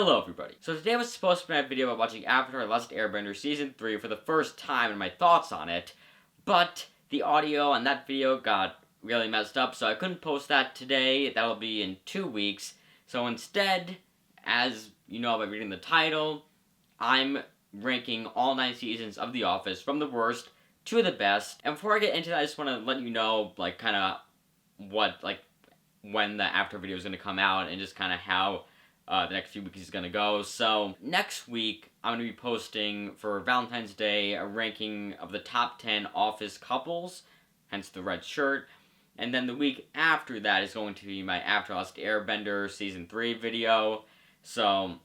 Hello everybody. So today was supposed to be my video about watching Avatar: The Last Airbender Season 3 for the first time and my thoughts on it, but the audio on that video got really messed up, so I couldn't post that today. That'll be in 2 weeks. So instead, as you know by reading the title, I'm ranking all 9 seasons of The Office from the worst to the best. And before I get into that, I just want to let you know, when the after video is going to come out and just kind of how the next few weeks is going to go. So next week, I'm going to be posting for Valentine's Day a ranking of the top 10 Office couples, hence the red shirt. And then the week after that is going to be my Avatar: The Last Airbender Season 3 video. So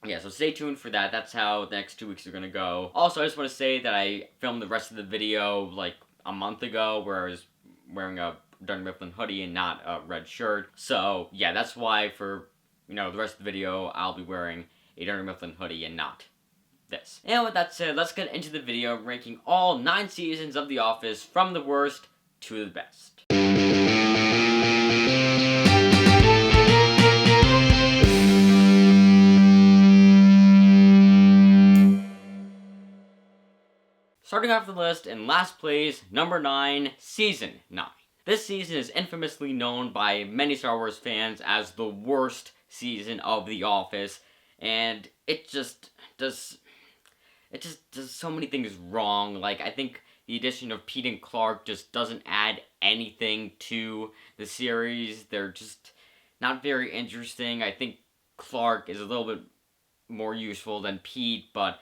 yeah, so stay tuned for that. That's how the next 2 weeks are going to go. Also, I just want to say that I filmed the rest of the video like a month ago where I was wearing a Dunder Mifflin hoodie and not a red shirt. So yeah, that's why for the rest of the video I'll be wearing a Dunder Mifflin hoodie and not this. And with that said, let's get into the video ranking all 9 seasons of The Office from the worst to the best. Starting off the list, in last place, number 9, Season 9. This season is infamously known by many Star Wars fans as the worst season of The Office, and it just does so many things wrong. Like, I think the addition of Pete and Clark just doesn't add anything to the series. They're just not very interesting. I think Clark is a little bit more useful than Pete, but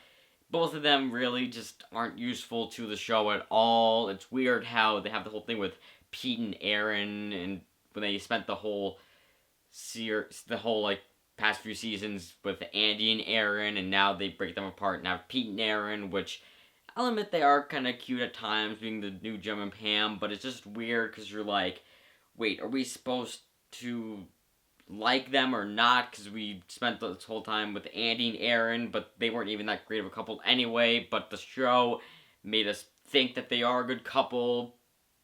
both of them really just aren't useful to the show at all. It's weird how they have the whole thing with Pete and Aaron, and when they spent the whole past few seasons with Andy and Aaron, and now they break them apart and have Pete and Aaron, which I'll admit they are kind of cute at times, being the new Jim and Pam, but it's just weird because you're like, wait, are we supposed to like them or not? Because we spent this whole time with Andy and Aaron, but they weren't even that great of a couple anyway, but the show made us think that they are a good couple,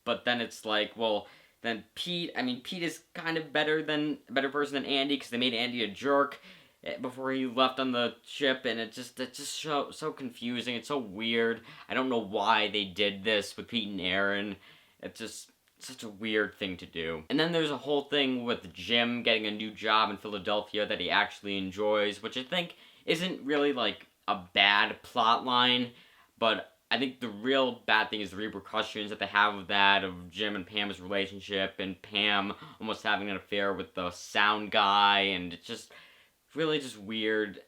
but then it's like, well, then Pete is kind of a better person than Andy, because they made Andy a jerk before he left on the ship, and it's just so confusing. It's so weird. I don't know why they did this with Pete and Aaron. It's just such a weird thing to do. And then there's a whole thing with Jim getting a new job in Philadelphia that he actually enjoys, which I think isn't really like a bad plot line, but I think the real bad thing is the repercussions that they have of that, of Jim and Pam's relationship, and Pam almost having an affair with the sound guy, and it's just really just weird.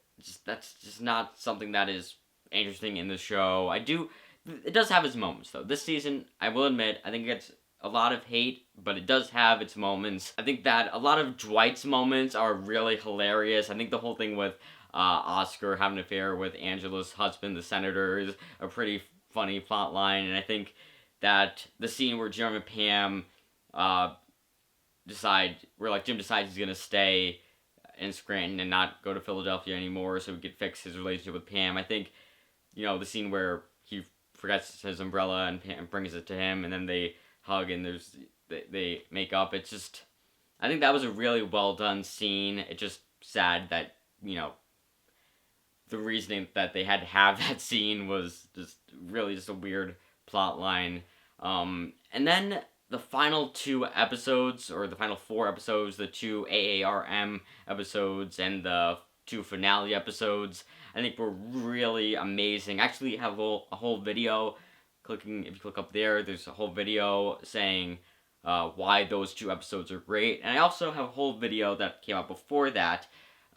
That's just not something that is interesting in the show. It does have its moments, though. This season, I will admit, I think it gets a lot of hate, but it does have its moments. I think that a lot of Dwight's moments are really hilarious. I think the whole thing with Oscar having an affair with Angela's husband, the senator, is a pretty funny plot line, and I think that the scene where Jim and Pam Jim decides he's gonna stay in Scranton and not go to Philadelphia anymore so he could fix his relationship with Pam. I think, the scene where he forgets his umbrella and Pam brings it to him, and then they hug and they make up. It's just, I think that was a really well done scene. It's just sad that, the reasoning that they had to have that scene was just a weird plot line. And then the final 2 episodes, or the final 4 episodes, the 2 AARM episodes and the 2 finale episodes, I think were really amazing. I actually have a whole video. If you click up there's a whole video saying why those 2 episodes are great. And I also have a whole video that came out before that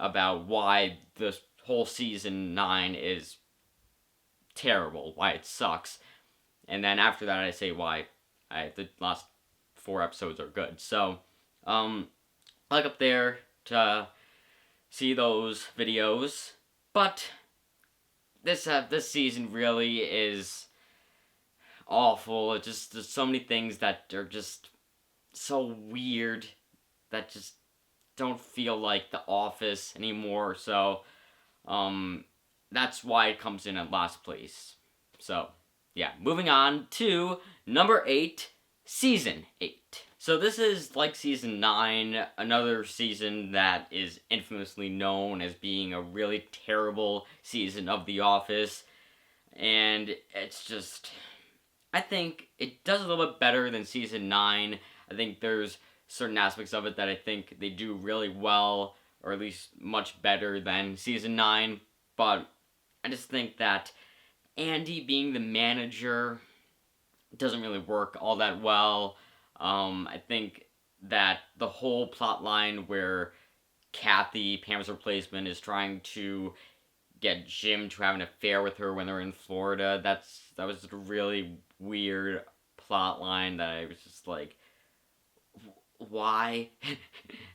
about why the whole season 9 is terrible, why it sucks. And then after that I say why the last 4 episodes are good. So, click up there to see those videos. But this season really is awful. There's so many things that are just so weird that just don't feel like The Office anymore. So, that's why it comes in at last place. So, yeah, moving on to number 8, Season 8. So this is like Season 9, another season that is infamously known as being a really terrible season of The Office. And it's just, I think it does a little bit better than Season 9. I think there's certain aspects of it that I think they do really well, or at least much better than Season 9. But I just think that Andy being the manager doesn't really work all that well. I think that the whole plot line where Kathy, Pam's replacement, is trying to get Jim to have an affair with her when they're in Florida, that was a really weird plot line that I was just like, why?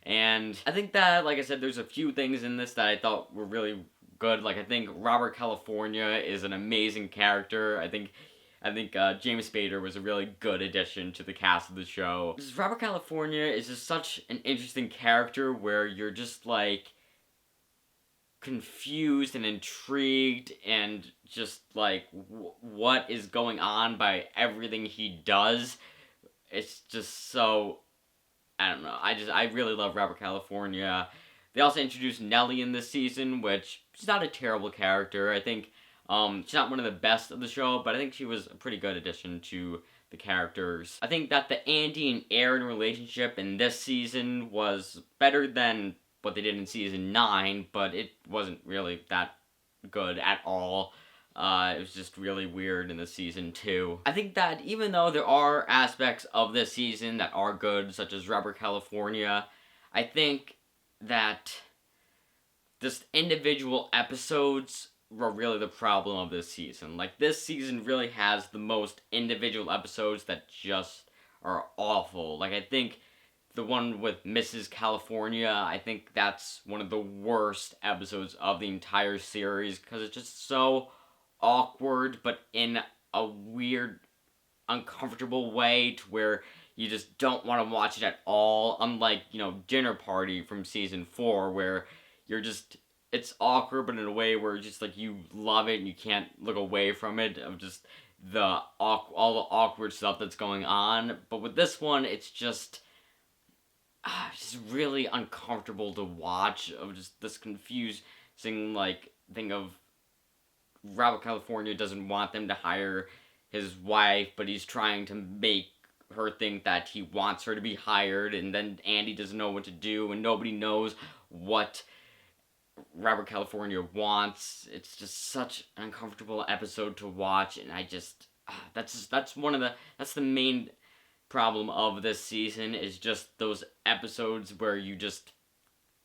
And I think that, like I said, there's a few things in this that I thought were really good. Like, I think Robert California is an amazing character. I think James Spader was a really good addition to the cast of the show. Because Robert California is just such an interesting character where you're just like confused and intrigued and just like what is going on by everything he does. It's just so, I don't know. I really love Robert California. They also introduced Nellie in this season, which she's not a terrible character. I think she's not one of the best of the show, but I think she was a pretty good addition to the characters. I think that the Andy and Aaron relationship in this season was better than what they did in Season 9, but it wasn't really that good at all. It was just really weird in the Season 2. I think that even though there are aspects of this season that are good, such as Robert California, I think that just individual episodes were really the problem of this season. Like, this season really has the most individual episodes that just are awful. Like, I think the one with Mrs. California, I think that's one of the worst episodes of the entire series, because it's just so awkward, but in a weird, uncomfortable way to where you just don't want to watch it at all. Unlike, Dinner Party from Season 4, where you're just, it's awkward, but in a way where just like you love it and you can't look away from it, of just all the awkward stuff that's going on. But with this one, it's just really uncomfortable to watch, of just this confusing like thing of Robert California doesn't want them to hire his wife, but he's trying to make her think that he wants her to be hired, and then Andy doesn't know what to do, and nobody knows what Robert California wants. It's just such an uncomfortable episode to watch, and I just that's the main problem of this season, is just those episodes where you just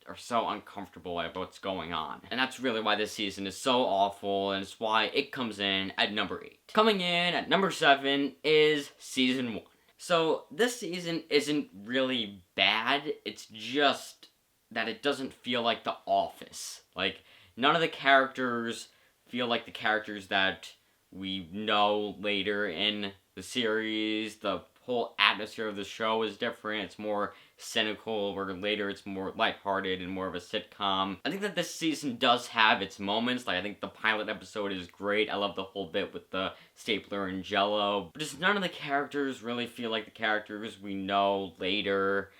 are so uncomfortable at what's going on. And that's really why this season is so awful, and it's why it comes in at number 8. Coming in at number 7 is Season 1. So this season isn't really bad, it's just that it doesn't feel like The Office. Like, none of the characters feel like the characters that we know later in the series. The whole atmosphere of the show is different. It's more cynical, where later it's more lighthearted and more of a sitcom. I think that this season does have its moments. Like, I think the pilot episode is great. I love the whole bit with the stapler and Jello. But just none of the characters really feel like the characters we know later.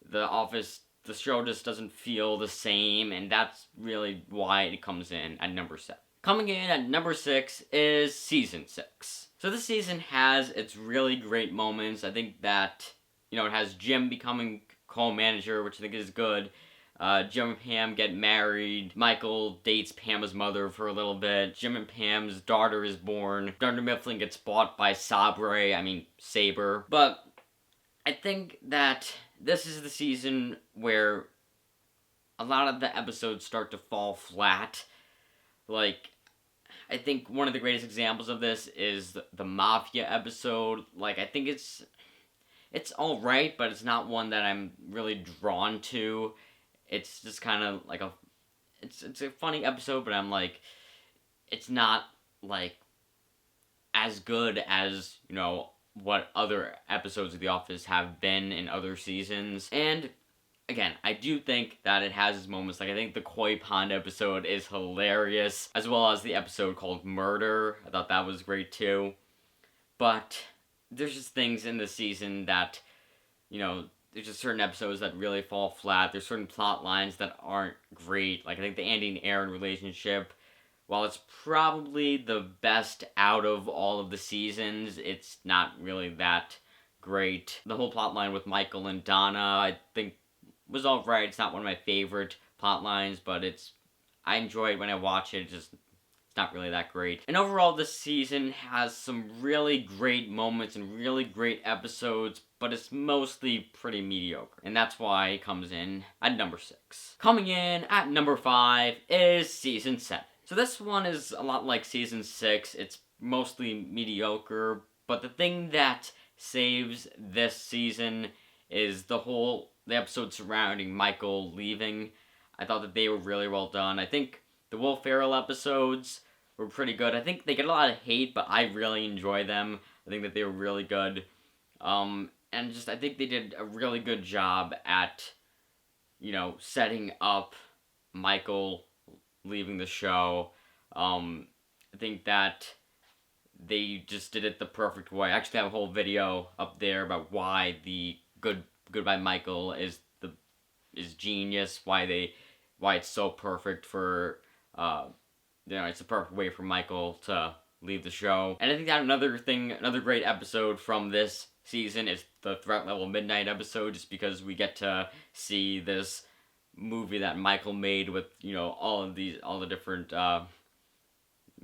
The Office, the show just doesn't feel the same, and that's really why it comes in at number 7. Coming in at number 6 is Season 6. So this season has its really great moments. I think that, it has Jim becoming co-manager, which I think is good. Jim and Pam get married. Michael dates Pam's mother for a little bit. Jim and Pam's daughter is born. Dunder Mifflin gets bought by Sabre. But I think that this is the season where a lot of the episodes start to fall flat. Like, I think one of the greatest examples of this is the Mafia episode. Like, I think it's alright, but it's not one that I'm really drawn to. It's just kind of like it's a funny episode, but I'm like, it's not like as good as, what other episodes of The Office have been in other seasons. And again, I do think that it has its moments. Like, I think the Koi Pond episode is hilarious, as well as the episode called Murder. I thought that was great too. But there's just things in the season that, there's just certain episodes that really fall flat. There's certain plot lines that aren't great. Like, I think the Andy and Aaron relationship, while it's probably the best out of all of the seasons, it's not really that great. The whole plot line with Michael and Donna, I think, was alright. It's not one of my favorite plot lines, but I enjoy it when I watch it. It's not really that great. And overall, this season has some really great moments and really great episodes, but it's mostly pretty mediocre. And that's why it comes in at number 6. Coming in at number 5 is Season 7. So this one is a lot like Season 6. It's mostly mediocre, but the thing that saves this season is the episode surrounding Michael leaving. I thought that they were really well done. I think the Will Ferrell episodes were pretty good. I think they get a lot of hate, but I really enjoy them. I think that they were really good. And I think they did a really good job at, setting up Michael leaving the show. I think that they just did it the perfect way. I actually have a whole video up there about why the Goodbye Michael is genius, why it's so perfect for it's a perfect way for Michael to leave the show. And I think that another great episode from this season is the Threat Level Midnight episode, just because we get to see this movie that Michael made with, all the different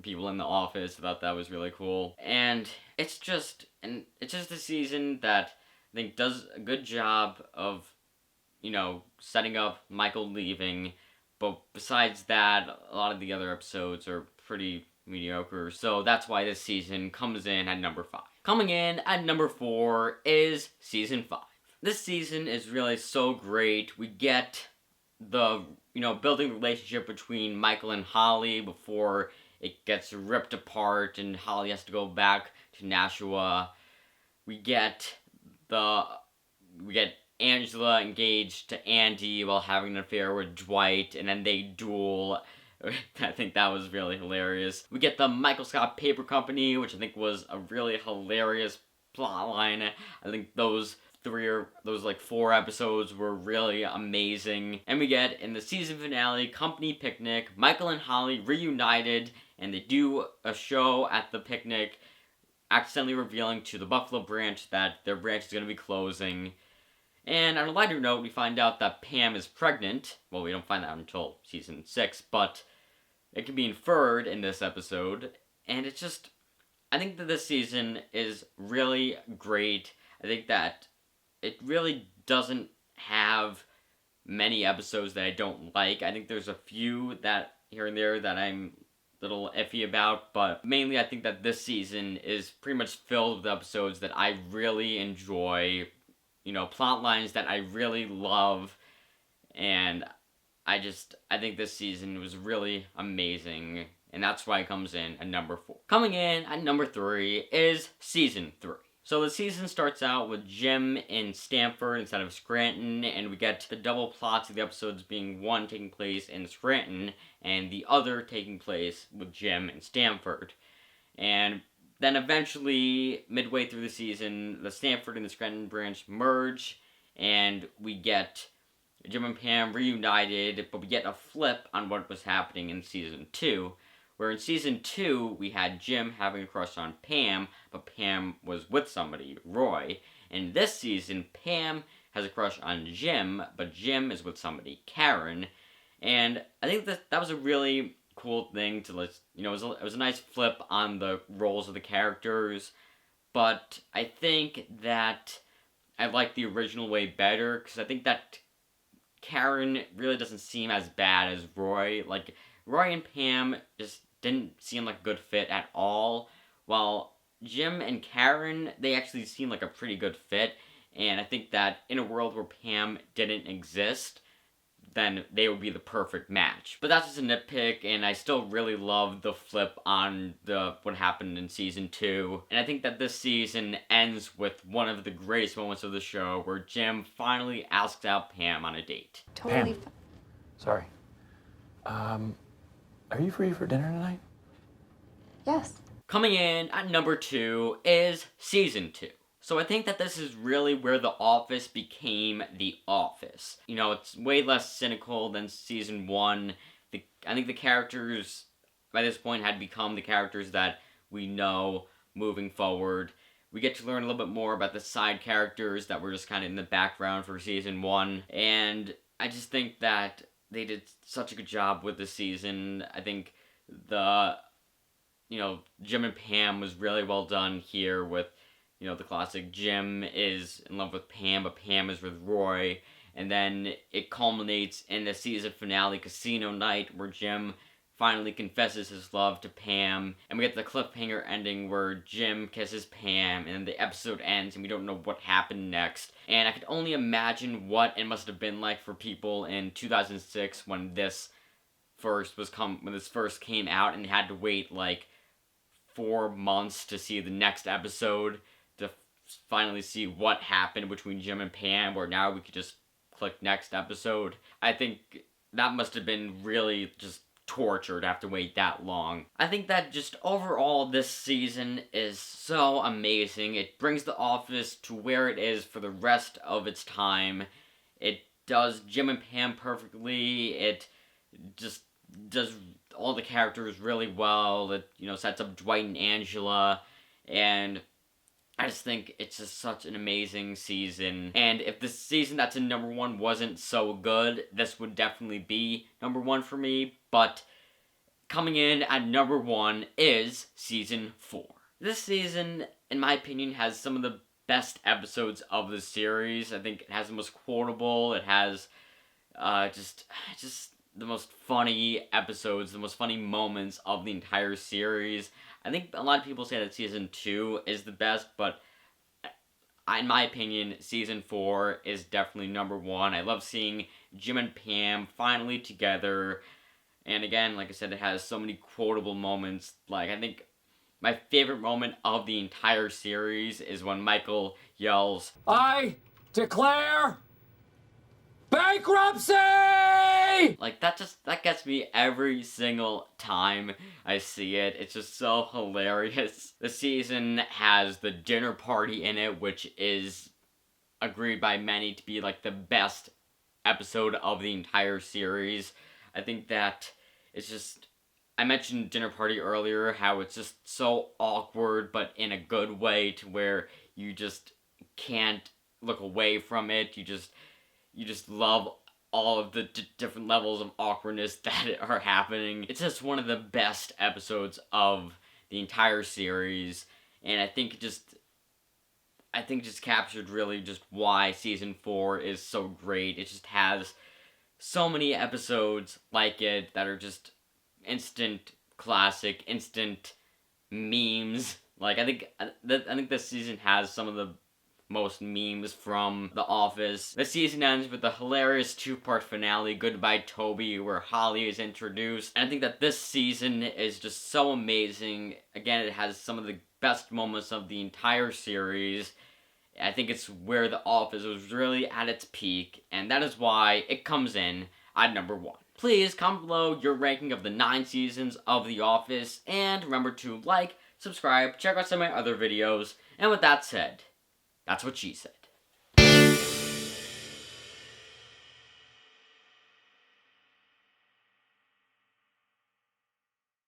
people in the office. I thought that was really cool. And it's just a season that I think does a good job of, setting up Michael leaving. But besides that, a lot of the other episodes are pretty mediocre. So that's why this season comes in at number 5. Coming in at number 4 is Season 5. This season is really so great. We get the, building relationship between Michael and Holly before it gets ripped apart and Holly has to go back to Nashua. We get Angela engaged to Andy while having an affair with Dwight, and then they duel. I think that was really hilarious. We get the Michael Scott Paper Company, which I think was a really hilarious plotline. I think those 4 episodes were really amazing. And we get, in the season finale, Company Picnic, Michael and Holly reunited, and they do a show at the picnic, accidentally revealing to the Buffalo branch that their branch is going to be closing. And on a lighter note, we find out that Pam is pregnant. Well, we don't find that until season 6, but it can be inferred in this episode. And I think that this season is really great. I think that it really doesn't have many episodes that I don't like. I think there's a few that here and there that I'm a little iffy about, but mainly I think that this season is pretty much filled with episodes that I really enjoy. Plot lines that I really love, and I think this season was really amazing, and that's why it comes in at number 4. Coming in at number 3 is Season 3. So the season starts out with Jim in Stamford instead of Scranton, and we get the double plots of the episodes being one taking place in Scranton, and the other taking place with Jim in Stamford. And then eventually, midway through the season, the Stamford and the Scranton branch merge, and we get Jim and Pam reunited, but we get a flip on what was happening in Season 2, where in Season 2, we had Jim having a crush on Pam, but Pam was with somebody, Roy. In this season, Pam has a crush on Jim, but Jim is with somebody, Karen. And I think that was a really cool thing to it was a nice flip on the roles of the characters, but I think that I like the original way better, because I think that Karen really doesn't seem as bad as Roy. Like, Roy and Pam just didn't seem like a good fit at all, while Jim and Karen, they actually seem like a pretty good fit, and I think that in a world where Pam didn't exist, then they would be the perfect match. But that's just a nitpick, and I still really love the flip on what happened in Season 2. And I think that this season ends with one of the greatest moments of the show, where Jim finally asks out Pam on a date. Totally Pam. Sorry. Are you free for dinner tonight? Yes. Coming in at number 2 is Season 2. So I think that this is really where The Office became The Office. You know, it's way less cynical than Season 1. I think the characters, by this point, had become the characters that we know moving forward. We get to learn a little bit more about the side characters that were just kind of in the background for Season 1. And I just think that they did such a good job with this season. I think Jim and Pam was really well done here with, the classic Jim is in love with Pam, but Pam is with Roy. And then it culminates in the season finale Casino Night, where Jim finally confesses his love to Pam. And we get the cliffhanger ending where Jim kisses Pam, and then the episode ends, and we don't know what happened next. And I could only imagine what it must have been like for people in 2006 when this first came out, and they had to wait like 4 months to see the next episode to finally see what happened between Jim and Pam, where now we could just click next episode. I think that must have been really just torture to have to wait that long. I think that just overall this season is so amazing. It brings The Office to where it is for the rest of its time. It does Jim and Pam perfectly. It just does all the characters really well. It, sets up Dwight and Angela, and I just think it's just such an amazing season. And if the season that's in number 1 wasn't so good, this would definitely be number 1 for me. But coming in at number 1 is Season 4. This season, in my opinion, has some of the best episodes of the series. I think it has the most quotable. It has just the most funny episodes, the most funny moments of the entire series. I think a lot of people say that Season 2 is the best, but in my opinion, Season 4 is definitely number 1. I love seeing Jim and Pam finally together. And again, like I said, it has so many quotable moments. Like, I think my favorite moment of the entire series is when Michael yells, "I declare bankruptcy!" Like, that gets me every single time I see it. It's just so hilarious. The season has the dinner party in it, which is agreed by many to be, like, the best episode of the entire series. I think that it's just... I mentioned Dinner Party earlier, how it's just so awkward, but in a good way, to where you just can't look away from it. You just love all of the different levels of awkwardness that are happening. It's just one of the best episodes of the entire series, and I think it just captured really just why Season 4 is so great. It just has so many episodes like it that are just instant classic, instant memes. Like, I think this season has some of the most memes from The Office. The season ends with a hilarious 2-part finale, Goodbye Toby, where Holly is introduced. And I think that this season is just so amazing. Again, it has some of the best moments of the entire series. I think it's where The Office was really at its peak, and that is why it comes in at number 1. Please comment below your ranking of the 9 seasons of The Office, and remember to like, subscribe, check out some of my other videos, and with that said, that's what she said.